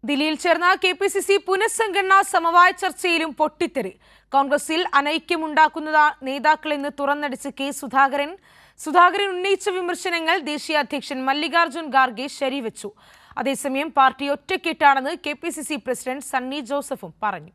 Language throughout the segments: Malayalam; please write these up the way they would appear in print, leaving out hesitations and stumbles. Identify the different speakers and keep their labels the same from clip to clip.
Speaker 1: ദില്ലിയിൽ ചേർന്ന കെപിസിസി പുനഃസംഘടനാ സമവായ ചർച്ചയിലും പൊട്ടിത്തെറി. കോൺഗ്രസിൽ അനൈക്യമുണ്ടാക്കുന്ന നേതാക്കളെന്ന് തുറന്നടിച്ച് കെ സുധാകരൻ ഉന്നയിച്ച വിമർശനങ്ങൾ ദേശീയ അധ്യക്ഷൻ മല്ലികാർജുൻ ഖാർഗെ ശരിവെച്ചു. അതേസമയം പാർട്ടി ഒറ്റക്കെട്ടാണെന്ന് കെപിസിസി പ്രസിഡന്റ് സണ്ണി ജോസഫും പറഞ്ഞു.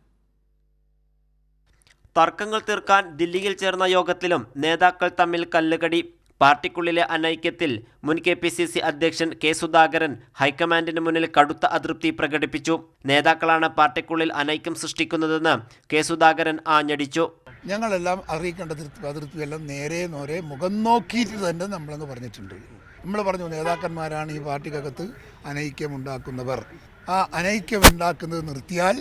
Speaker 2: തർക്കങ്ങൾ തീർക്കാൻ ദില്ലിയിൽ ചേർന്ന യോഗത്തിലും നേതാക്കൾ തമ്മിൽ കല്ലുകടി. പാർട്ടിക്കുള്ളിലെ അനൈക്യത്തിൽ മുൻ കെപിസിസി അധ്യക്ഷൻ കെ സുധാകരൻ ഹൈക്കമാൻഡിന് മുന്നിൽ കടുത്ത അതൃപ്തി പ്രകടിപ്പിച്ചു. നേതാക്കളാണ് പാർട്ടിക്കുള്ളിൽ അനൈക്യം സൃഷ്ടിക്കുന്നതെന്ന് കെ സുധാകരൻ ആഞ്ഞടിച്ചു.
Speaker 3: ഞങ്ങളെല്ലാം അറിയിക്കേണ്ട അതിർത്തിയെല്ലാം നേരെ മുഖം നോക്കിയിട്ട് തന്നെ നമ്മളെന്ന് പറഞ്ഞിട്ടുണ്ട്. നമ്മൾ പറഞ്ഞു നേതാക്കന്മാരാണ് ഈ പാർട്ടിക്കകത്ത് അനൈക്യമുണ്ടാക്കുന്നവർ. ആ അനൈക്യമുണ്ടാക്കുന്നത് നിർത്തിയാൽ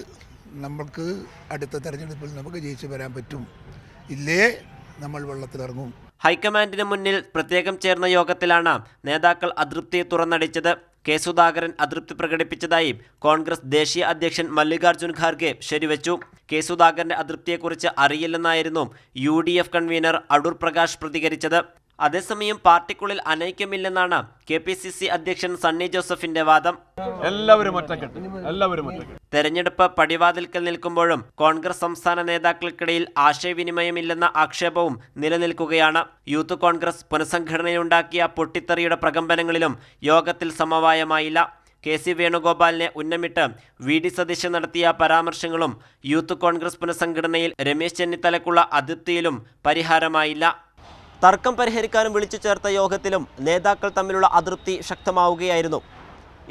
Speaker 3: നമുക്ക് അടുത്ത തെരഞ്ഞെടുപ്പിൽ നമുക്ക് ജയിച്ചു വരാൻ പറ്റും. ഇല്ലേ നമ്മൾ വെള്ളത്തിലിറങ്ങും.
Speaker 2: ഹൈക്കമാൻഡിന് മുന്നിൽ പ്രത്യേകം ചേർന്ന യോഗത്തിലാണ് നേതാക്കൾ അതൃപ്തി തുറന്നടിച്ചത്. കെ സുധാകരൻ അതൃപ്തി പ്രകടിപ്പിച്ചതായി കോൺഗ്രസ് ദേശീയ അധ്യക്ഷൻ മല്ലികാർജുൻ ഖാർഗെ ശരിവെച്ചു. കെ സുധാകരന്റെ അതൃപ്തിയെക്കുറിച്ച് അറിയില്ലെന്നായിരുന്നു UDF കൺവീനർ അടൂർ പ്രകാശ് പ്രതികരിച്ചത്. അതേസമയം പാർട്ടിക്കുള്ളിൽ അനൈക്യമില്ലെന്നാണ് KPCC അധ്യക്ഷൻ സണ്ണി ജോസഫിന്റെ വാദം. തെരഞ്ഞെടുപ്പ് പടിവാതിൽക്കൽ നിൽക്കുമ്പോഴും കോൺഗ്രസ് സംസ്ഥാന നേതാക്കൾക്കിടയിൽ ആശയവിനിമയമില്ലെന്ന ആക്ഷേപവും നിലനിൽക്കുകയാണ്. യൂത്ത് കോൺഗ്രസ് പുനഃസംഘടനയുണ്ടാക്കിയ പൊട്ടിത്തെറിയുടെ പ്രകമ്പനങ്ങളിലും യോഗത്തിൽ സമവായമായില്ല. KC വേണുഗോപാലിനെ ഉന്നമിട്ട് VD സതീശൻ നടത്തിയ പരാമർശങ്ങളും യൂത്ത് കോൺഗ്രസ് പുനഃസംഘടനയിൽ രമേശ് ചെന്നിത്തലയ്ക്കുള്ള അതൃപ്തിയിലും പരിഹാരമായില്ല. തർക്കം പരിഹരിക്കാനും വിളിച്ചു ചേർത്ത യോഗത്തിലും നേതാക്കൾ തമ്മിലുള്ള അതൃപ്തി ശക്തമാവുകയായിരുന്നു.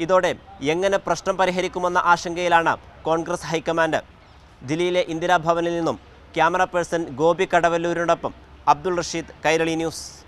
Speaker 2: ഇതോടെ എങ്ങനെ പ്രശ്നം പരിഹരിക്കുമെന്ന ആശങ്കയിലാണ് കോൺഗ്രസ് ഹൈക്കമാൻഡ്. ദില്ലിയിലെ ഇന്ദിരാഭവനിൽ നിന്നും ക്യാമറ പേഴ്സൺ ഗോപി കടവല്ലൂരിനോടൊപ്പം അബ്ദുൾ റഷീദ്, കൈരളി ന്യൂസ്.